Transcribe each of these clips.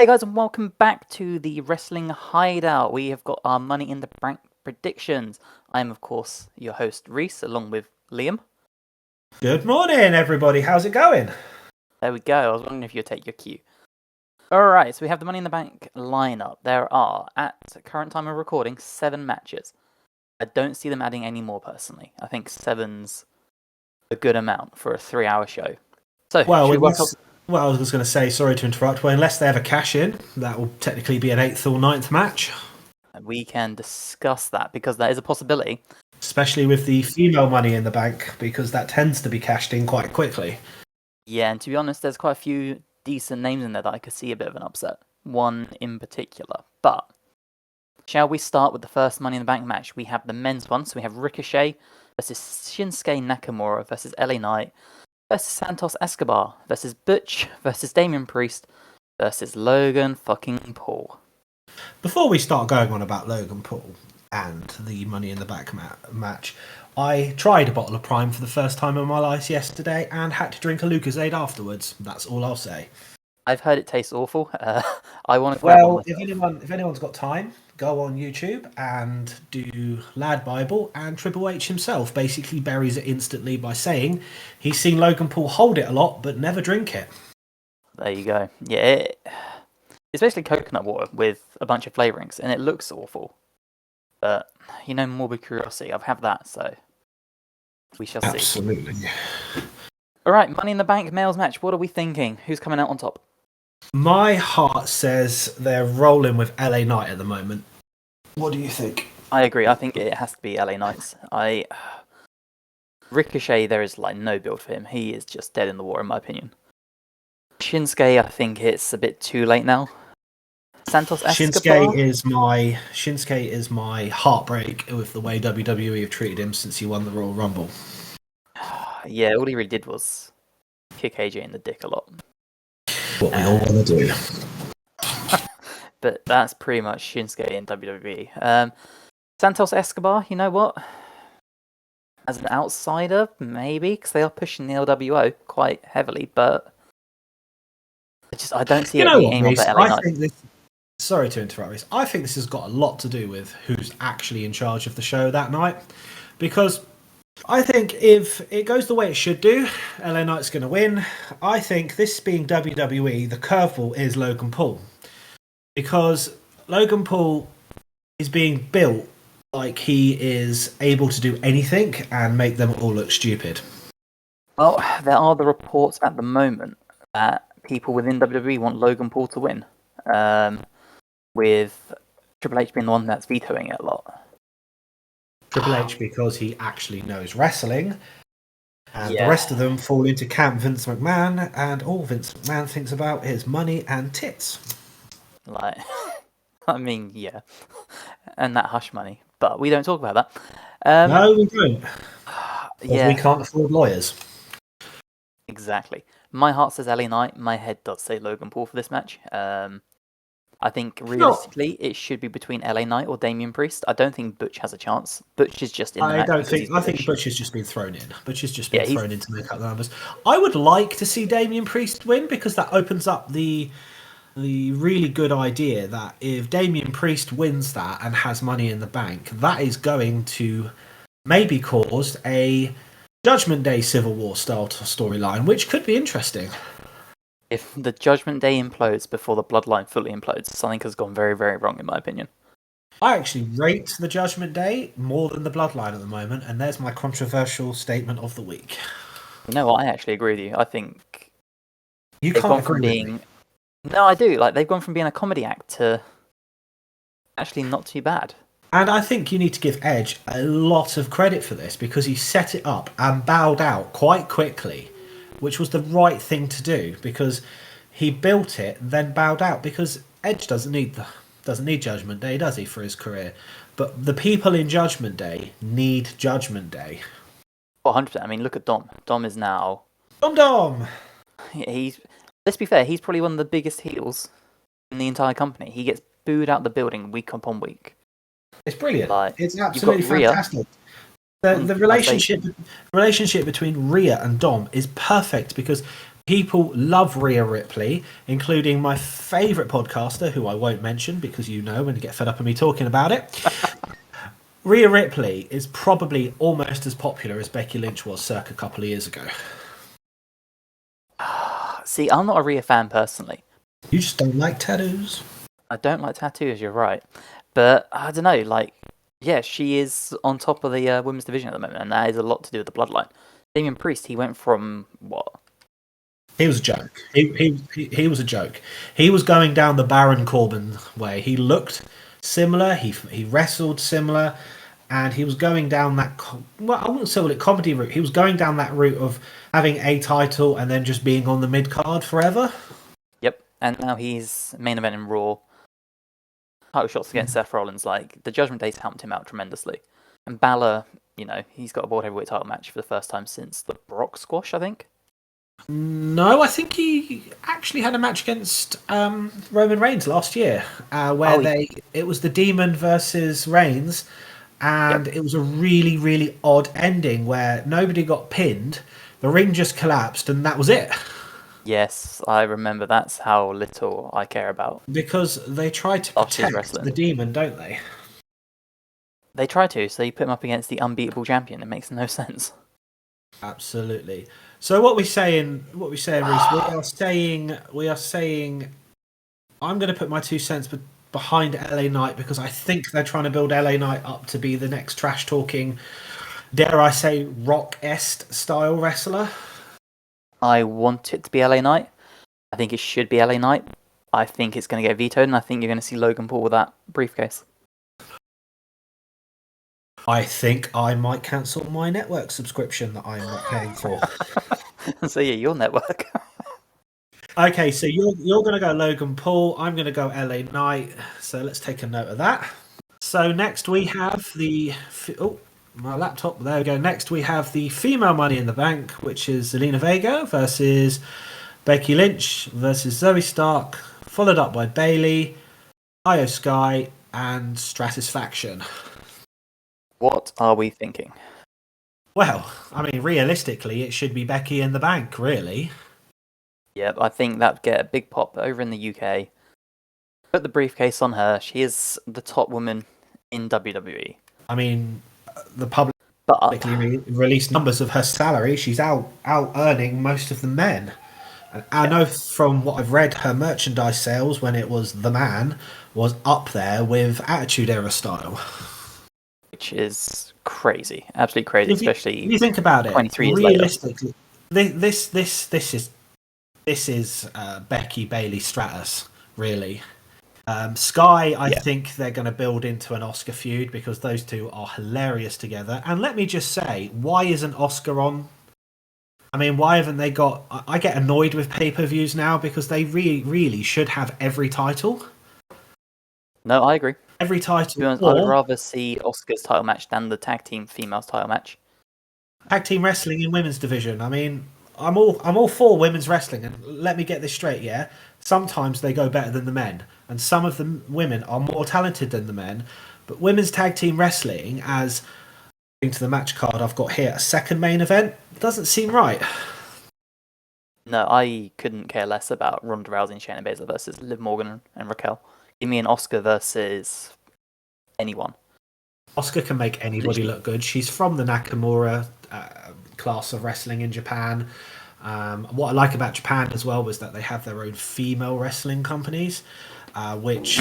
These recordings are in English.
Hey guys, and welcome back to the Wrestling Hideout. We have got our Money in the Bank predictions. I am, of course, your host, Rhys, along with Liam. Good morning, everybody. How's it going? There we go. I was wondering if you'd take your cue. Alright, so we have the Money in the Bank lineup. There are, at current time of recording, 7 matches. I don't see them adding any more, personally. I think 7's a good amount for a 3-hour show. So, Well, should we work up... I was going to say, sorry to interrupt, well, unless they have a cash-in, that will technically be an 8th or 9th match. We can discuss that, because that is a possibility. Especially with the female Money in the Bank, because that tends to be cashed in quite quickly. Yeah, and to be honest, there's quite a few decent names in there that I could see a bit of an upset. One in particular. But, shall we start with the first Money in the Bank match? We have the men's one, so we have Ricochet versus Shinsuke Nakamura versus LA Knight versus Santos Escobar versus Butch versus Damian Priest versus Logan fucking Paul. Before we start going on about Logan Paul and the Money in the Bank match, I tried a bottle of Prime for the first time in my life yesterday and had to drink a Lucozade afterwards. That's all I'll say. I've heard it tastes awful. I want to. Well, if anyone's got time, go on YouTube and do Lad Bible, and Triple H himself basically buries it instantly by saying he's seen Logan Paul hold it a lot but never drink it. There you go. Yeah, it's basically coconut water with a bunch of flavourings, and it looks awful. But, morbid curiosity, I've had that, so we shall see. Absolutely. Alright, Money in the Bank males match. What are we thinking? Who's coming out on top? My heart says they're rolling with LA Knight at the moment. What do you think? I agree. I think it has to be LA Knights. Ricochet, there is no build for him. He is just dead in the water, in my opinion. Shinsuke, I think it's a bit too late now. Santos Escobar? Shinsuke is my heartbreak with the way WWE have treated him since he won the Royal Rumble. Yeah, all he really did was kick AJ in the dick a lot. What we all want to do. But that's pretty much Shinsuke in WWE. Santos Escobar, you know what? As an outsider, maybe, because they are pushing the LWO quite heavily, but I don't see it being anyone but LA Knight. Sorry to interrupt, Rhys. I think this has got a lot to do with who's actually in charge of the show that night. Because I think if it goes the way it should do, LA Knight's going to win. I think this being WWE, the curveball is Logan Paul. Because Logan Paul is being built like he is able to do anything and make them all look stupid. Well, there are the reports at the moment that people within WWE want Logan Paul to win. With Triple H being the one that's vetoing it a lot. Triple H because he actually knows wrestling, and the rest of them fall into Camp Vince McMahon, and all Vince McMahon thinks about is money and tits. Yeah. And that hush money. But we don't talk about that. No, we don't. Because we can't afford lawyers. Exactly. My heart says LA Knight, my head does say Logan Paul for this match. I think realistically it should be between LA Knight or Damian Priest. I don't think Butch has a chance. Butch is just in the match. I think Butch has just been thrown in. Butch has just been thrown in to make up the numbers. I would like to see Damian Priest win because that opens up the really good idea that if Damian Priest wins that and has Money in the Bank, that is going to maybe cause a Judgment Day Civil War style storyline, which could be interesting. If the Judgment Day implodes before the Bloodline fully implodes, something has gone very, very wrong, in my opinion. I actually rate the Judgment Day more than the Bloodline at the moment, and there's my controversial statement of the week. You know what? I actually agree with you. I think you can't agree with me. No, I do. They've gone from being a comedy act to actually not too bad. And I think you need to give Edge a lot of credit for this because he set it up and bowed out quite quickly, which was the right thing to do because he built it, then bowed out. Because Edge doesn't need Judgment Day, does he, for his career? But the people in Judgment Day need Judgment Day. 100%. I mean, look at Dom. Dom is now... Dom! Let's be fair, he's probably one of the biggest heels in the entire company. He gets booed out the building week upon week. It's brilliant. It's absolutely fantastic. The relationship between Rhea and Dom is perfect because People love Rhea Ripley, including my favourite podcaster, who I won't mention because you know when you get fed up of me talking about it. Rhea Ripley is probably almost as popular as Becky Lynch was circa a couple of years ago. See, I'm not a Rhea fan personally. You just don't like tattoos. I don't like tattoos, you're right. But I don't know, like, yeah, she is on top of the women's division at the moment, and that is a lot to do with the Bloodline. Damian Priest, he went from what? He was a joke. He was a joke. He was going down the Baron Corbin way. He looked similar. He wrestled similar, and he was going down that. Well, I wouldn't say comedy route. He was going down that route of having a title and then just being on the mid card forever. Yep, and now he's main event in Raw. Title shots against Seth Rollins. Like, the Judgment Day's helped him out tremendously. And Bálor, you know, he's got a World Heavyweight title match for the first time since the Brock squash, I think. No, I think he actually had a match against Roman Reigns last year, where it was the Demon versus Reigns, and it was a really, really odd ending where nobody got pinned, the ring just collapsed, and that was it. Yes, I remember. That's how little I care about. Because they try to protect the Demon, don't they? They try to, so you put him up against the unbeatable champion. It makes no sense. Absolutely. So what we saying, Reese? We are saying. I'm going to put my 2 cents behind LA Knight because I think they're trying to build LA Knight up to be the next trash talking, dare I say, Rock-esque style wrestler. I want it to be LA Knight. I think it should be LA Knight. I think it's going to get vetoed, and I think you're going to see Logan Paul with that briefcase. I think I might cancel my network subscription that I'm not paying for. So yeah, your network. Okay, so you're going to go Logan Paul. I'm going to go LA Knight. So let's take a note of that. So next we have my laptop. There we go. Next we have the female Money in the Bank, which is Zelina Vega versus Becky Lynch versus Zoe Stark, followed up by Bayley, Io Sky, and Stratisfaction. What are we thinking? Well, I mean, realistically, it should be Becky in the Bank, really. Yeah, I think that would get a big pop over in the UK. Put the briefcase on her. She is the top woman in WWE. I mean, the publicly released numbers of her salary, she's out earning most of the men. And I know from what I've read, her merchandise sales when it was The Man was up there with Attitude Era style. Which is crazy, absolutely crazy, especially if you think about it. 23 years realistically, this is Becky Bayley Stratus, really. Sky, I think they're going to build into an Oscar feud because those two are hilarious together. And let me just say, why isn't Oscar on? I mean, why haven't they got? I get annoyed with pay-per-views now because they really, really should have every title. No, I agree. Every title. To be honest, I would rather see Oscar's title match than the tag team females title match. Tag team wrestling in women's division. I mean, I'm all for women's wrestling, and let me get this straight. Yeah, sometimes they go better than the men, and some of the women are more talented than the men. But women's tag team wrestling, as to the match card I've got here, a second main event, doesn't seem right. No, I couldn't care less about Ronda Rousey and Shayna Baszler versus Liv Morgan and Raquel. Give me an Oscar versus anyone. Oscar can make anybody look good. She's from the Nakamura class of wrestling in Japan. What I like about Japan as well was that they have their own female wrestling companies, which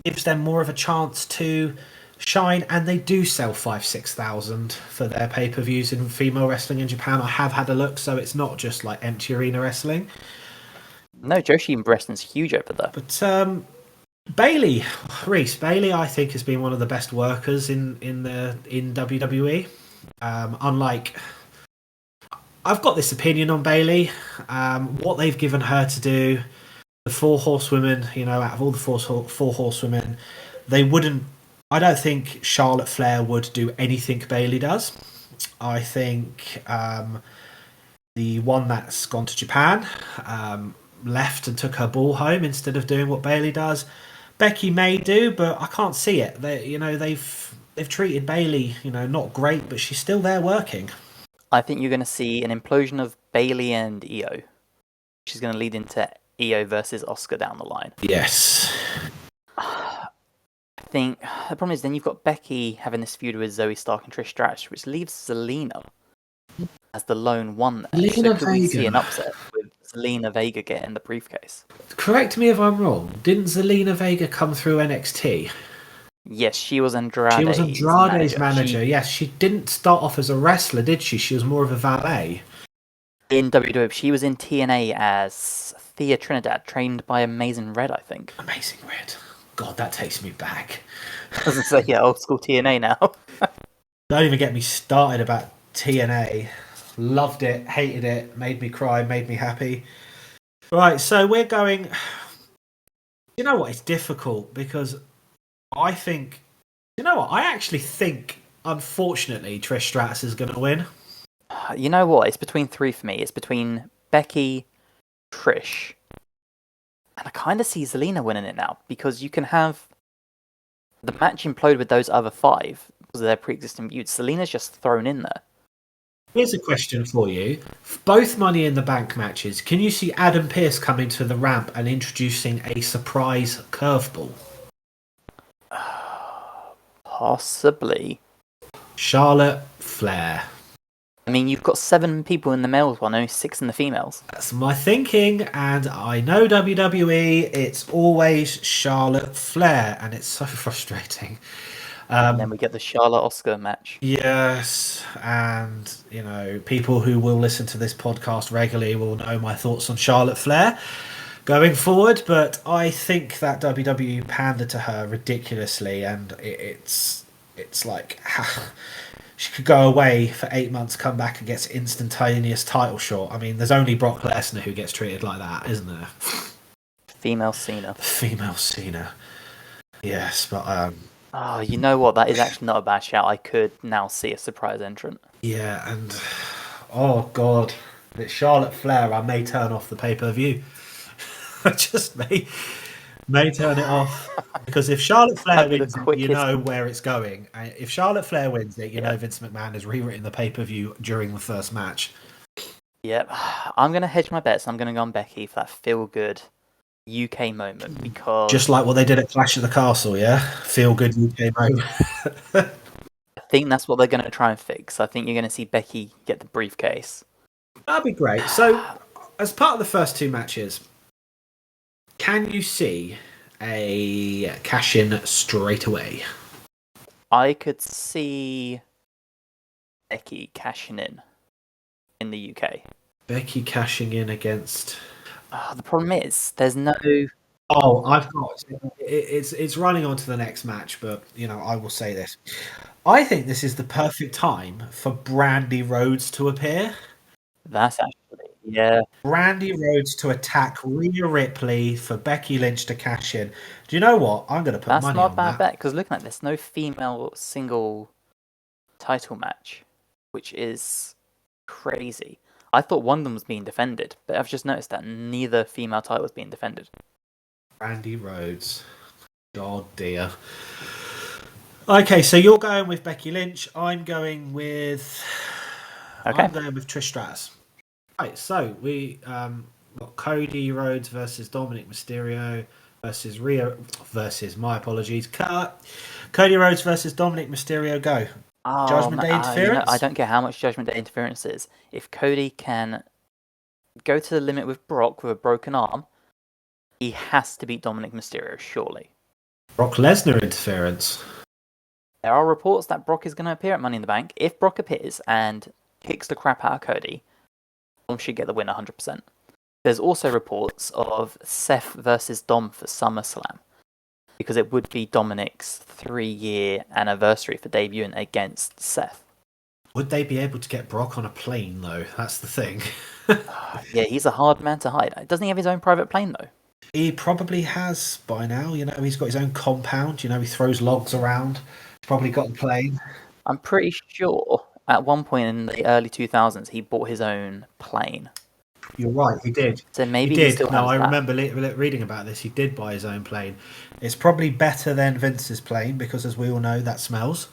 gives them more of a chance to shine, and they do sell 5,000-6,000 for their pay-per-views in female wrestling in Japan. I have had a look, so it's not just like empty arena wrestling. No, Joshi wrestling's huge over there. But Rhys Bayley, I think, has been one of the best workers in WWE. Unlike, I've got this opinion on Bayley. What they've given her to do, the four horsewomen, out of all the four horsewomen, they wouldn't. I don't think Charlotte Flair would do anything Bayley does. I think the one that's gone to Japan left and took her ball home instead of doing what Bayley does. Becky may do, but I can't see it. They've treated Bayley, not great, but she's still there working. I think you're going to see an implosion of Bayley and Io. which is going to lead into Io versus Asuka down the line. Yes. I think the problem is then you've got Becky having this feud with Zoe Stark and Trish Stratus, which leaves Zelina as the lone one there. So could we see an upset with Zelina Vega getting the briefcase? Correct me if I'm wrong. Didn't Zelina Vega come through NXT? Yes, she was Andrade's She was Andrade's manager. Yes, she didn't start off as a wrestler, did she? She was more of a valet. In WWE, she was in TNA as Thea Trinidad, trained by Amazing Red, I think. Amazing Red. God, that takes me back. I was going to say, yeah, old school TNA now. Don't even get me started about TNA. Loved it, hated it, made me cry, made me happy. Right, so we're going... You know what? It's difficult because I think... You know what? I actually think, unfortunately, Trish Stratus is going to win. You know what? It's between three for me. It's between Becky, Trish, and I kind of see Zelina winning it now because you can have the match implode with those other five because of their pre-existing feuds. Zelina's just thrown in there. Here's a question for you. Both Money in the Bank matches, can you see Adam Pearce coming to the ramp and introducing a surprise curveball? Possibly. Charlotte Flair. I mean, you've got 7 people in the males one, only 6 in the females. That's my thinking, and I know WWE, it's always Charlotte Flair, and it's so frustrating. And then we get the Charlotte-Asuka match. Yes, and, you know, people who will listen to this podcast regularly will know my thoughts on Charlotte Flair going forward, but I think that WWE pandered to her ridiculously, and it's like... She could go away for 8 months, come back and gets instantaneous title shot. I mean, there's only Brock Lesnar who gets treated like that, isn't there? Female Cena. Female Cena. Yes, but... Oh, you know what? That is actually not a bad shout. I could now see a surprise entrant. Yeah, and... Oh, God. It's Charlotte Flair. I may turn off the pay-per-view. I just may turn it off. Because if Charlotte Flair wins it, you know where it's going. If Charlotte Flair wins it, you know Vince McMahon has rewritten the pay-per-view during the first match. Yep. I'm going to hedge my bets. I'm going to go on Becky for that feel-good UK moment because... Just like what they did at Clash of the Castle, yeah? Feel-good UK moment. I think that's what they're going to try and fix. I think you're going to see Becky get the briefcase. That'd be great. So, as part of the first 2 matches, can you see a cash-in straight away? I could see Becky cashing in the UK. Becky cashing in against... The problem is, there's no... Oh, I've got... It's running on to the next match, but, you know, I will say this. I think this is the perfect time for Brandy Rhodes to appear. That's actually... Yeah. Brandy Rhodes to attack Rhea Ripley for Becky Lynch to cash in. Do you know what? I'm going to put money on that. That's not a bad bet, because looking at this, no female single title match, which is crazy. I thought one of them was being defended, but I've just noticed that neither female title was being defended. Brandy Rhodes. God dear. Okay, so you're going with Becky Lynch. I'm going with... Okay. I'm going with Trish Stratus. Right, so we got Cody Rhodes versus Dominik Mysterio versus Rhea versus, my apologies, Cody Rhodes versus Dominik Mysterio, go. Judgment Day interference? I don't care how much Judgment Day interference is. If Cody can go to the limit with Brock with a broken arm, he has to beat Dominik Mysterio, surely. Brock Lesnar interference. There are reports that Brock is going to appear at Money in the Bank. If Brock appears and kicks the crap out of Cody, Dom should get the win 100%. There's also reports of Seth versus Dom for SummerSlam, because it would be Dominik's 3-year anniversary for debuting against Seth. Would they be able to get Brock on a plane, though? That's the thing. Yeah, he's a hard man to hide. Doesn't he have his own private plane, though? He probably has by now. You know, he's got his own compound. You know, he throws logs around. He's probably got a plane. I'm pretty sure at one point in the early 2000s, he bought his own plane. You're right, he did. So maybe he did. Still no, has I that. remember reading about this. He did buy his own plane. It's probably better than Vince's plane because, as we all know, that smells.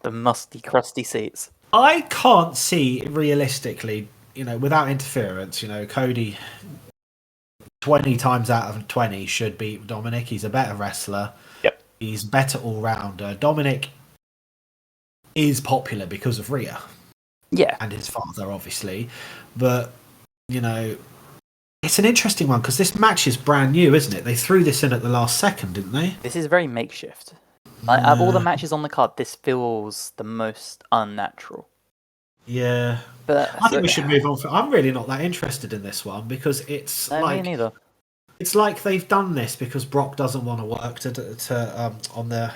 The musty, crusty seats. I can't see realistically without interference, Cody 20 times out of 20 should beat Dominik. He's a better wrestler. Yep. He's better all-rounder. Dominik is popular because of Rhea. Yeah. And his father, obviously. But, it's an interesting one because this match is brand new, isn't it? They threw this in at the last second, didn't they? This is very makeshift. Like, of all the matches on the card, this feels the most unnatural. Yeah. But I think we should move on. I'm really not that interested in this one because it's me neither. It's like they've done this because Brock doesn't want to work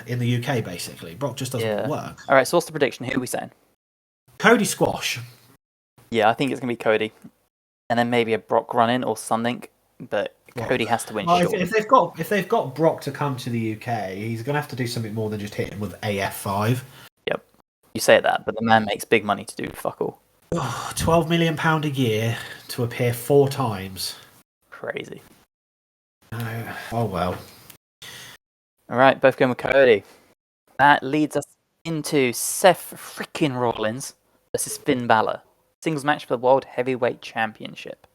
in the UK, basically. Brock just doesn't want to work. All right, so what's the prediction? Who are we saying? Cody squash. Yeah, I think it's going to be Cody. And then maybe a Brock run-in or something. But Cody has to win. If they've got Brock to come to the UK, he's going to have to do something more than just hit him with AF5. Yep. You say that, but the man makes big money to do fuck all. £12 million a year to appear 4 times. Crazy. Oh well. Alright, both going with Cody. That leads us into Seth freaking Rollins versus Finn Bálor. Singles match for the World Heavyweight Championship.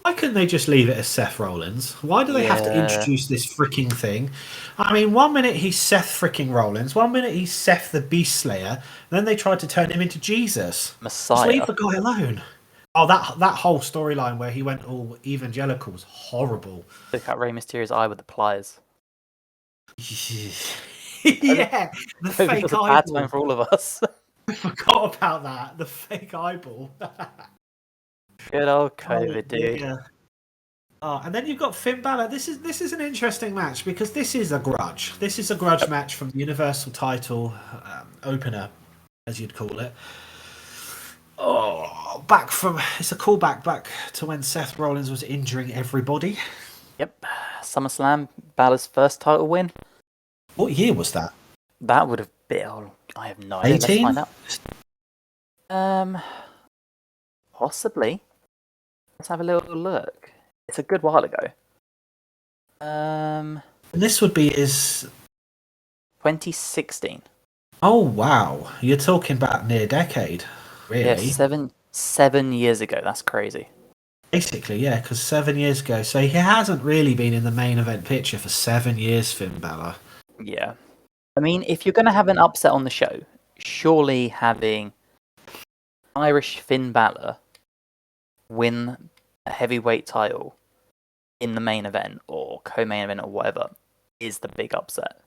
Why couldn't they just leave it as Seth Rollins? Why do they have to introduce this freaking thing? I mean, 1 minute he's Seth freaking Rollins, 1 minute he's Seth the Beast Slayer, then they tried to turn him into Jesus. Messiah. Just leave the guy alone. Oh, that whole storyline where he went all evangelical was horrible. Took out Rey Mysterio's eye with the pliers. Yeah, the fake eyeball. It was a bad time for all of us. I forgot about that. The fake eyeball. Good old COVID, dude. Yeah. Oh, and then you've got Finn Bálor. This is an interesting match because this is a grudge. This is a grudge match from the Universal title opener, as you'd call it. Oh, it's a callback back to when Seth Rollins was injuring everybody. Yep. SummerSlam, Balor's first title win. What year was that? That would have been... I have no idea. 18? Let's find out. Possibly. Let's have a little look. It's a good while ago. And this would be his... 2016. Oh, wow. You're talking about near decade, really. Yeah, 7 years ago. That's crazy. Basically, yeah, because 7 years ago. So he hasn't really been in the main event picture for 7 years, Finn Bálor. Yeah. I mean, if you're going to have an upset on the show, surely having Irish Finn Bálor win a heavyweight title in the main event or co-main event or whatever is the big upset.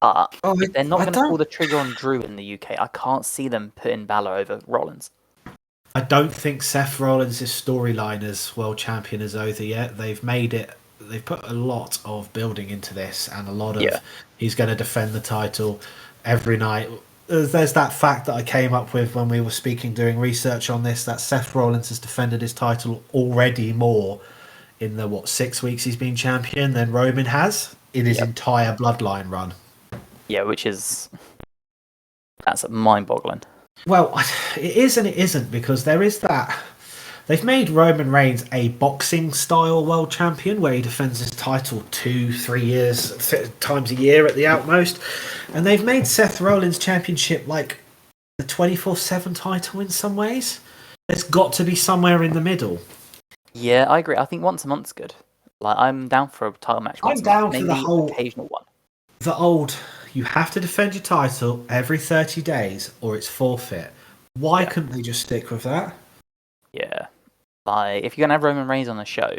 But if they're not going to pull the trigger on Drew in the UK, I can't see them putting Bálor over Rollins. I don't think Seth Rollins' storyline as world champion is over yet. They've put a lot of building into this and a lot of he's going to defend the title every night. There's that fact that I came up with when we were doing research on this, that Seth Rollins has defended his title already more in the 6 weeks he's been champion than Roman has in his entire Bloodline run. Yeah, that's mind-boggling. Well, it is and it isn't, because there is that. They've made Roman Reigns a boxing-style world champion where he defends his title 2-3 times a year at the outmost. And they've made Seth Rollins' championship like the 24/7 title in some ways. There's got to be somewhere in the middle. Yeah, I agree. I think once a month's good. Like, I'm down for a title match. I'm down for the whole occasional one. The old, you have to defend your title every 30 days or it's forfeit. Why couldn't they just stick with that? Yeah. Like, if you're going to have Roman Reigns on the show,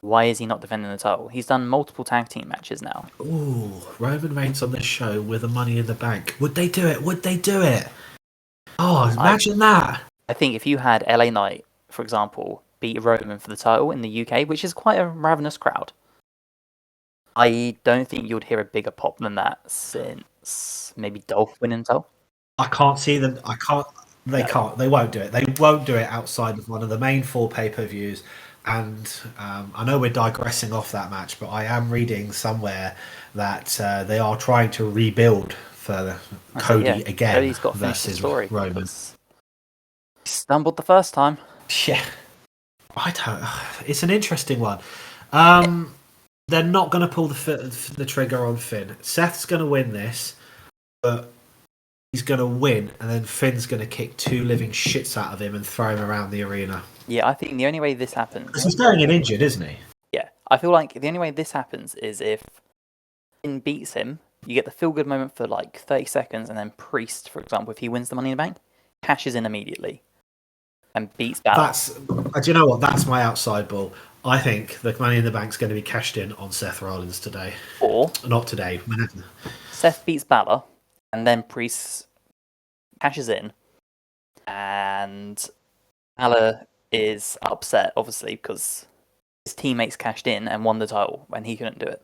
why is he not defending the title? He's done multiple tag team matches now. Ooh, Roman Reigns on the show with the Money in the Bank. Would they do it? Would they do it? Oh, imagine that. I think if you had LA Knight, for example, beat Roman for the title in the UK, which is quite a ravenous crowd, I don't think you'd hear a bigger pop than that since maybe Dolph winning the title. I can't see them. They can't. They won't do it. They won't do it outside of one of the main 4 pay-per-views. And I know we're digressing off that match, but I am reading somewhere that they are trying to rebuild for Cody again Cody's got to finish the story Roman. He stumbled the first time. Yeah, it's an interesting one. They're not going to pull the trigger on Finn. Seth's going to win this, but he's going to win, and then Finn's going to kick 2 living shits out of him and throw him around the arena. Yeah, I think the only way this happens... Because he's going in injured, isn't he? Yeah, I feel like the only way this happens is if Finn beats him, you get the feel-good moment for like 30 seconds, and then Priest, for example, if he wins the Money in the Bank, cashes in immediately and beats Bálor. Do you know what? That's my outside ball. I think the Money in the Bank's going to be cashed in on Seth Rollins today. Or... Not today. Seth beats Bálor, and then Priest cashes in, and Bálor is upset, obviously, because his teammates cashed in and won the title, and he couldn't do it.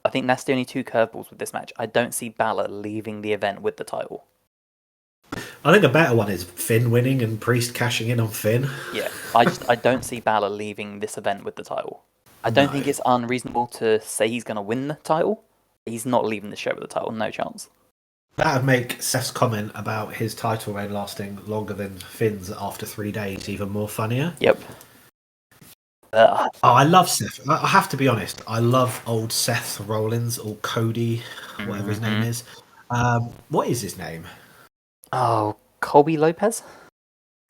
I think that's the only 2 curveballs with this match. I don't see Bálor leaving the event with the title. I think a better one is Finn winning and Priest cashing in on Finn. Yeah, I don't see Bálor leaving this event with the title. I don't think it's unreasonable to say he's going to win the title. He's not leaving the show with the title, no chance. That would make Seth's comment about his title reign lasting longer than Finn's after 3 days even more funnier. Yep. I love Seth. I have to be honest. I love old Seth Rollins or Cody, whatever his name is. What is his name? Oh, Colby Lopez?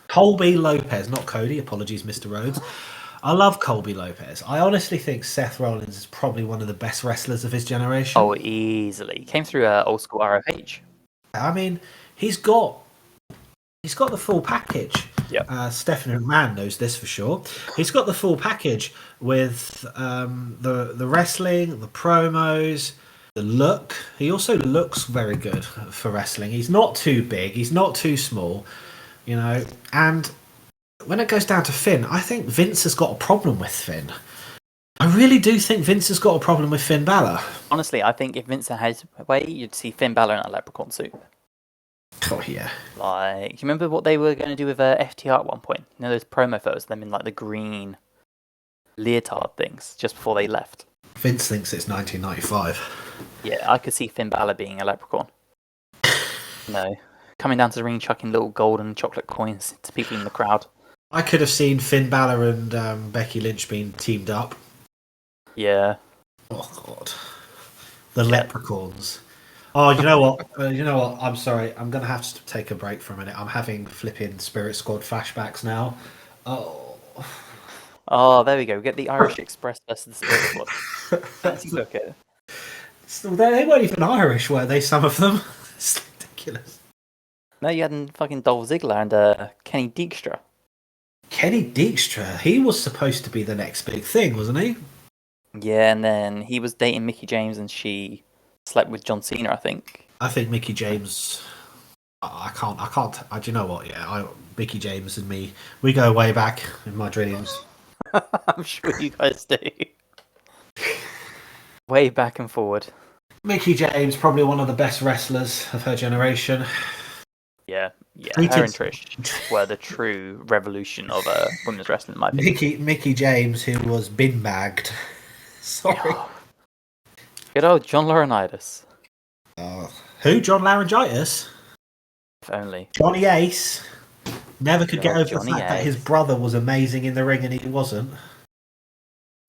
Colby Lopez, not Cody. Apologies, Mr. Rhodes. I love Colby Lopez. I honestly think Seth Rollins is probably one of the best wrestlers of his generation. Oh, easily. Came through old school ROH. I mean, he's got the full package. Yep. Stephanie McMahon knows this for sure. He's got the full package with the wrestling, the promos, the look. He also looks very good for wrestling. He's not too big. He's not too small, you know. And when it goes down to Finn, I think Vince has got a problem with Finn. I really do think Vince has got a problem with Finn Bálor. Honestly, I think if Vince had his way, you'd see Finn Bálor in a leprechaun suit. Oh, yeah. Like, do you remember what they were going to do with FTR at one point? You know those promo photos of them in like the green leotard things just before they left? Vince thinks it's 1995. Yeah, I could see Finn Bálor being a leprechaun. No. Coming down to the ring, chucking little gold and chocolate coins to people in the crowd. I could have seen Finn Bálor and Becky Lynch being teamed up. Yeah. Oh, God. The leprechauns. Oh, you know what? I'm sorry. I'm going to have to take a break for a minute. I'm having flipping Spirit Squad flashbacks now. Oh, there we go. We get the Irish Express versus the Spirit Squad. Fancy book it. They weren't even Irish, were they, some of them? It's ridiculous. No, you had fucking Dolph Ziggler and Kenny Dijkstra. Kenny Dijkstra? He was supposed to be the next big thing, wasn't he? Yeah, and then he was dating Mickie James and she slept with John Cena, I think. I think Mickie James... I can't. Do you know what? Yeah, Mickie James and me, we go way back in my dreams. I'm sure you guys do. Way back and forward. Mickie James, probably one of the best wrestlers of her generation. Yeah. Her and Trish were the true revolution of women's wrestling, in my opinion. Mickie James, who was bin bagged. Sorry. Good old John Laurinaitis. Who? John Laryngitis? If only. Johnny Ace. Never could get over the fact Ace. that his brother was amazing in the ring and he wasn't.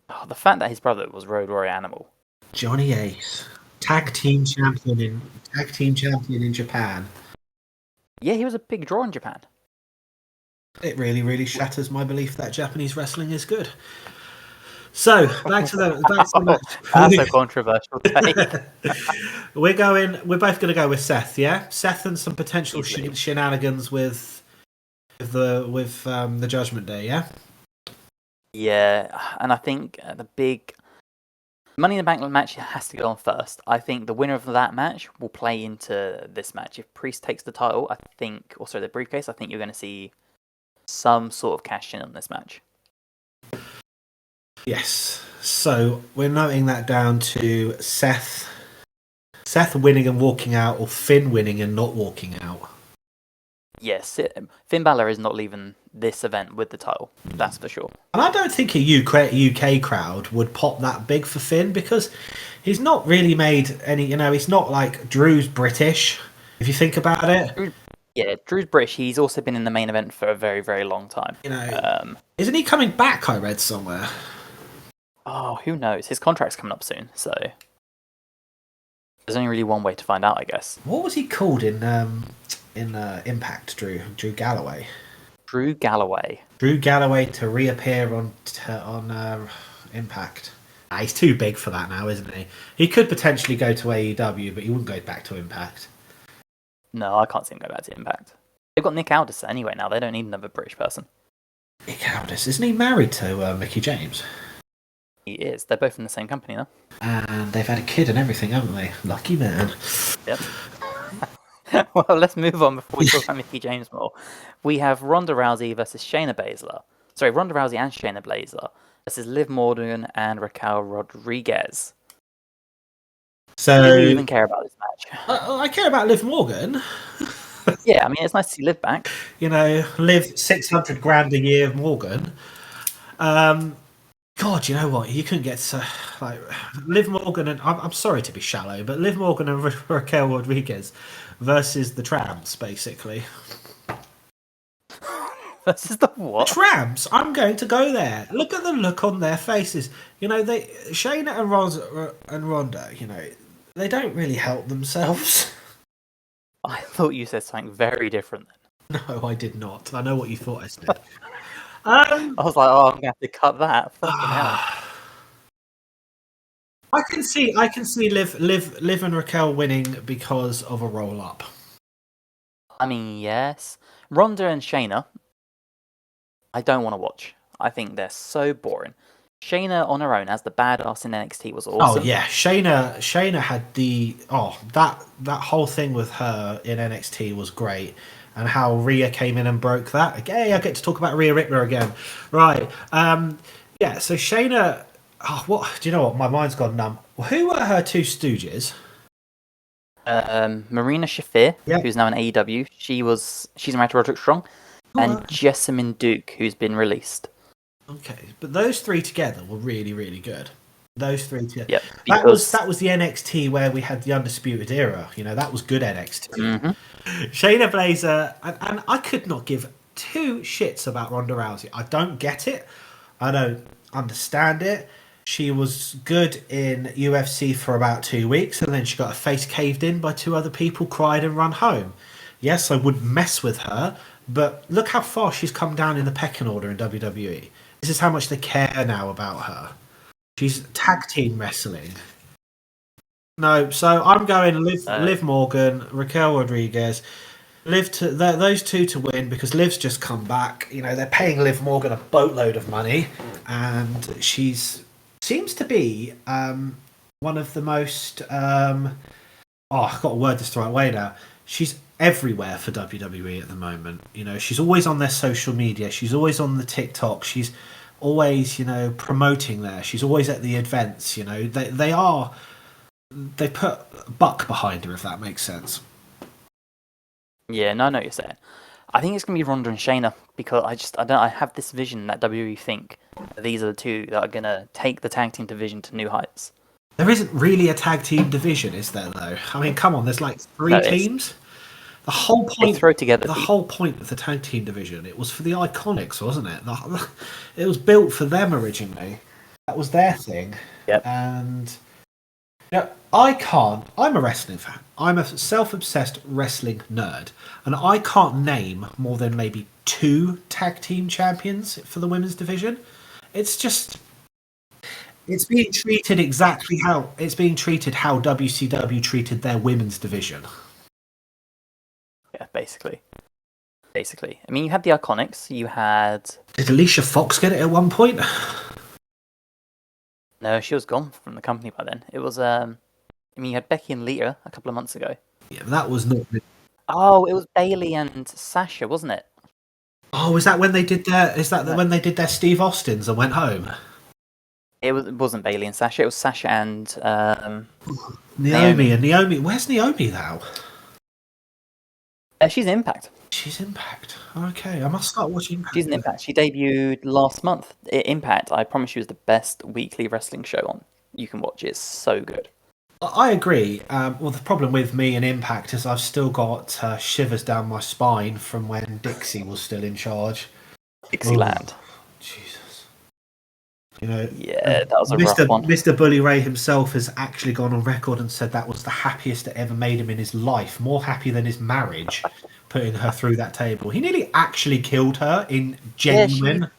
Oh, the fact that his brother was Road Warrior Animal. Johnny Ace. Tag team champion in Japan. Yeah, he was a big draw in Japan. It really, really shatters my belief that Japanese wrestling is good. So, back to the match. That's a controversial take. We're both going to go with Seth, yeah? Seth and some potential shenanigans with the Judgment Day, yeah? Yeah, and I think the big Money in the Bank match has to go on first. I think the winner of that match will play into this match. If Priest takes the title, the briefcase, I think you're going to see some sort of cash in on this match. Yes. So we're noting that down to Seth winning and walking out, or Finn winning and not walking out. Yes, Finn Bálor is not leaving this event with the title. That's for sure. And I don't think a UK crowd would pop that big for Finn because he's not really made any. He's not like Drew's British. If you think about it. Drew's British. He's also been in the main event for a very, very long time. Isn't he coming back? I read somewhere. Oh, who knows? His contract's coming up soon, so There's only really one way to find out, I guess. What was he called in Impact? Drew Galloway. Drew Galloway. Drew Galloway to reappear on Impact. He's too big for that now, isn't he? He could potentially go to AEW, but he wouldn't go back to Impact. No, I can't see him go back to Impact. They've got Nick Aldis anyway now. They don't need another British person. Nick Aldis, isn't he married to Mickie James? He is. They're both in the same company now. And they've had a kid and everything, haven't they? Lucky man. Yep. Well, let's move on before we talk about Mickie James more. We have Ronda Rousey versus Shayna Baszler. Sorry, Ronda Rousey and Shayna Baszler versus Liv Morgan and Raquel Rodriguez. So, do you even care about this match? I care about Liv Morgan. Yeah, I mean, it's nice to see Liv back. You know, Liv $600,000 a year, Morgan. God, you know what? You couldn't get so like Liv Morgan and I'm sorry to be shallow, but Liv Morgan and Raquel Rodriguez versus the Tramps, basically. Versus the what? Tramps. I'm going to go there. Look at the look on their faces. You know, Shayna and Ronda. You know, they don't really help themselves. I thought you said something very different then. No, I did not. I know what you thought I said. I was like, oh, I'm going to have to cut that. Fucking hell. I can see Liv and Raquel winning because of a roll up. I mean, yes. Ronda and Shayna, I don't want to watch. I think they're so boring. Shayna on her own as the badass in NXT was awesome. Oh yeah, Shayna had that whole thing with her in NXT was great, and how Rhea came in and broke that. Okay, I get to talk about Rhea Ripley again, right? Yeah. So Shayna, what do you know? What my mind's gone numb. Who were her two stooges? Marina Shafir, who's now in AEW. She's married to Roderick Strong, and Jessamine Duke, who's been released. Okay, but those three together were really, really good. Those three together. Yep, that was the NXT where we had the Undisputed Era. You know, that was good NXT. Mm-hmm. Shayna Baszler, and I could not give two shits about Ronda Rousey. I don't get it. I don't understand it. She was good in UFC for about 2 weeks, and then she got her face caved in by two other people, cried and run home. Yes, I wouldn't mess with her, but look how far she's come down in the pecking order in WWE. This is how much they care now about her. She's tag team wrestling. No, so I'm going Liv Morgan, Raquel Rodriguez, those two to win because Liv's just come back. You know, they're paying Liv Morgan a boatload of money, and seems to be one of the most. I've got to word this the right way now. She's everywhere for WWE at the moment. You know, she's always on their social media. She's always on the TikTok. She's always, you know, promoting there. She's always at the events. You know, they put a buck behind her, if that makes sense. Yeah, no, I know what you're saying. I think it's going to be Ronda and Shayna because I have this vision that WWE think that these are the two that are going to take the tag team division to new heights. There isn't really a tag team division, is there, though? I mean, come on, there's like three teams. The whole point, throw together the whole point of the tag team division, it was for the Iconics, wasn't it? It was built for them originally. That was their thing. Yep. And you know, I'm a wrestling fan. I'm a self-obsessed wrestling nerd, and I can't name more than maybe 2 tag team champions for the women's division. It's being treated exactly how WCW treated their women's division. Yeah, basically. I mean, you had the Iconics. You had. Did Alicia Fox get it at one point? No, she was gone from the company by then. It was. I mean, you had Becky and Lita a couple of months ago. Yeah, but that was not. Oh, it was Bayley and Sasha, wasn't it? Oh, is that when they did their? Is that when they did their Steve Austins and went home? It wasn't Bayley and Sasha. It was Sasha and Naomi. And Naomi. Where's Naomi now? She's in Impact. She's Impact. Okay, I must start watching Impact. She's in Impact. She debuted last month. Impact, I promise you, is the best weekly wrestling show on. You can watch it. It's so good. I agree. Well, the problem with me and Impact is I've still got shivers down my spine from when Dixie was still in charge. Dixieland. Jesus. You know, Yeah, that was a rough one. Mr. Bully Ray himself has actually gone on record and said that was the happiest it ever made him in his life, more happy than his marriage, putting her through that table. He nearly actually killed her in genuine.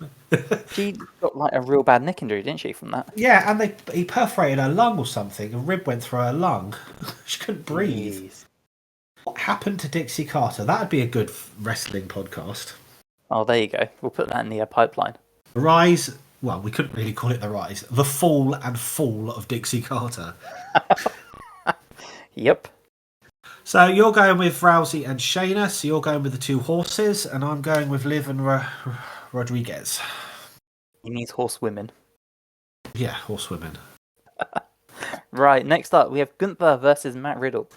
She got like a real bad neck injury, didn't she, from that? Yeah, and he perforated her lung or something. A rib went through her lung. She couldn't breathe. Jeez. What happened to Dixie Carter? That'd be a good wrestling podcast. Oh, there you go. We'll put that in the pipeline. Rise. Well, we couldn't really call it the rise. The fall and fall of Dixie Carter. Yep. So you're going with Rousey and Shayna. So you're going with the two horses, and I'm going with Liv and Rodriguez. He needs horsewomen. Yeah, horsewomen. Right, next up, we have Gunther versus Matt Riddle.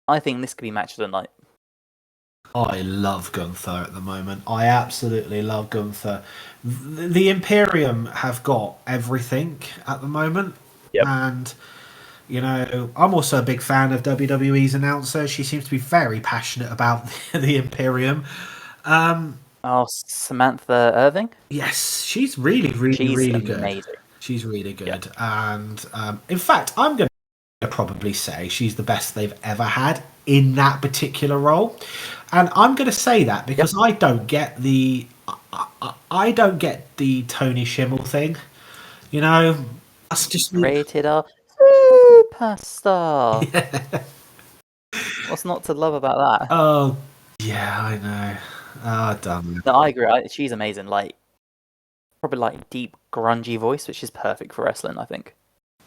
I think this could be match of the night. I love Gunther at the moment. I absolutely love Gunther. The Imperium have got everything at the moment. Yep. And, you know, I'm also a big fan of WWE's announcer. She seems to be very passionate about the Imperium. Samantha Irving? Yes, she's really good. Amazing. She's really good. Yep. And, in fact, I'm going to probably say she's the best they've ever had in that particular role. And I'm going to say that because I don't get the Tony Schimmel thing. You know, that's just rated R superstar. Yeah. What's not to love about that? Oh, yeah, I know. Damn. No, I agree. She's amazing. Like, probably like deep, grungy voice, which is perfect for wrestling, I think.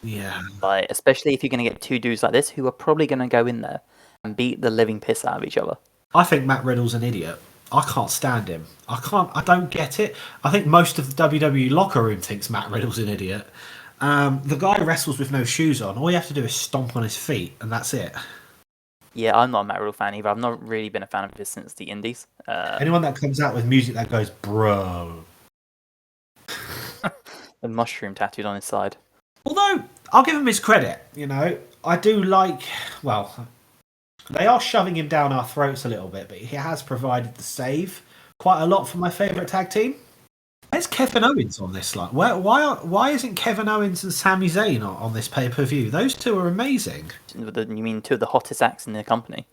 Yeah. Like, especially if you're going to get two dudes like this who are probably going to go in there and beat the living piss out of each other. I think Matt Riddle's an idiot. I can't stand him. I don't get it. I think most of the WWE locker room thinks Matt Riddle's an idiot. The guy wrestles with no shoes on. All you have to do is stomp on his feet, and that's it. Yeah, I'm not a Matt Riddle fan either. I've not really been a fan of his since the Indies. Anyone that comes out with music that goes, bro. The mushroom tattooed on his side. Although, I'll give him his credit, you know. I do like, well, they are shoving him down our throats a little bit, but he has provided the save quite a lot for my favourite tag team. Where's Kevin Owens on this? Like, why isn't Kevin Owens and Sami Zayn on this pay-per-view? Those two are amazing. You mean two of the hottest acts in the company?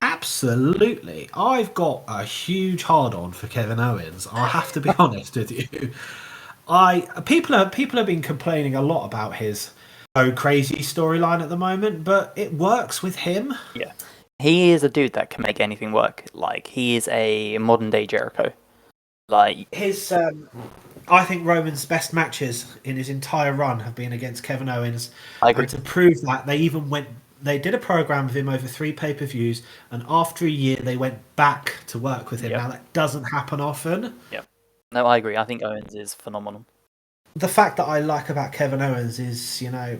Absolutely. I've got a huge hard-on for Kevin Owens. I have to be honest with you. People have been complaining a lot about his "Oh Crazy" storyline at the moment, but it works with him. Yeah, he is a dude that can make anything work. Like, he is a modern-day Jericho. Like his, I think Roman's best matches in his entire run have been against Kevin Owens. I agree. And to prove that, they did a program with him over 3 pay-per-views, and after a year, they went back to work with him. Yep. Now that doesn't happen often. Yep. No, I agree. I think Owens is phenomenal. The fact that I like about Kevin Owens is, you know,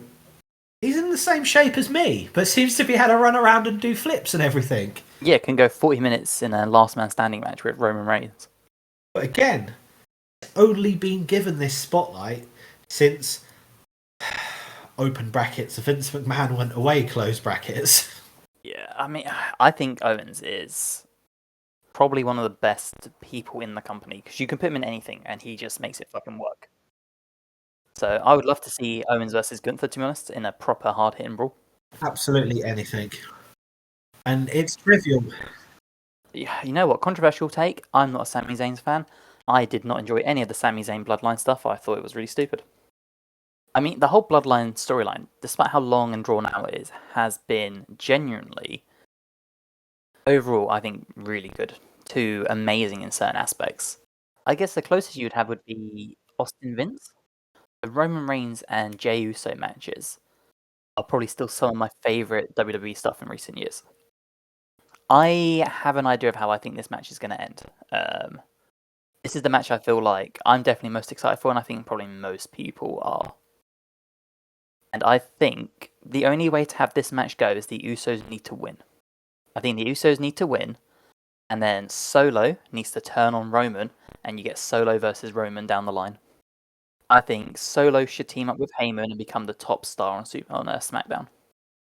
he's in the same shape as me, but seems to be able to run around and do flips and everything. Yeah, can go 40 minutes in a last man standing match with Roman Reigns. But again, only been given this spotlight since open brackets Vince McMahon went away, close brackets. Yeah, I mean, I think Owens is probably one of the best people in the company because you can put him in anything and he just makes it fucking work. So I would love to see Owens versus Gunther, to be honest, in a proper hard-hitting brawl. Absolutely anything. And it's trivial. Yeah, you know what? Controversial take. I'm not a Sami Zayn fan. I did not enjoy any of the Sami Zayn Bloodline stuff. I thought it was really stupid. I mean, the whole Bloodline storyline, despite how long and drawn out it is, has been genuinely, overall, I think, really good to amazing in certain aspects. I guess the closest you'd have would be Austin Vince. The Roman Reigns and Jey Uso matches are probably still some of my favourite WWE stuff in recent years. I have an idea of how I think this match is going to end. This is the match I feel like I'm definitely most excited for, and I think probably most people are. And I think the only way to have this match go is the Usos need to win. I think the Usos need to win, and then Solo needs to turn on Roman, and you get Solo versus Roman down the line. I think Solo should team up with Heyman and become the top star on SmackDown.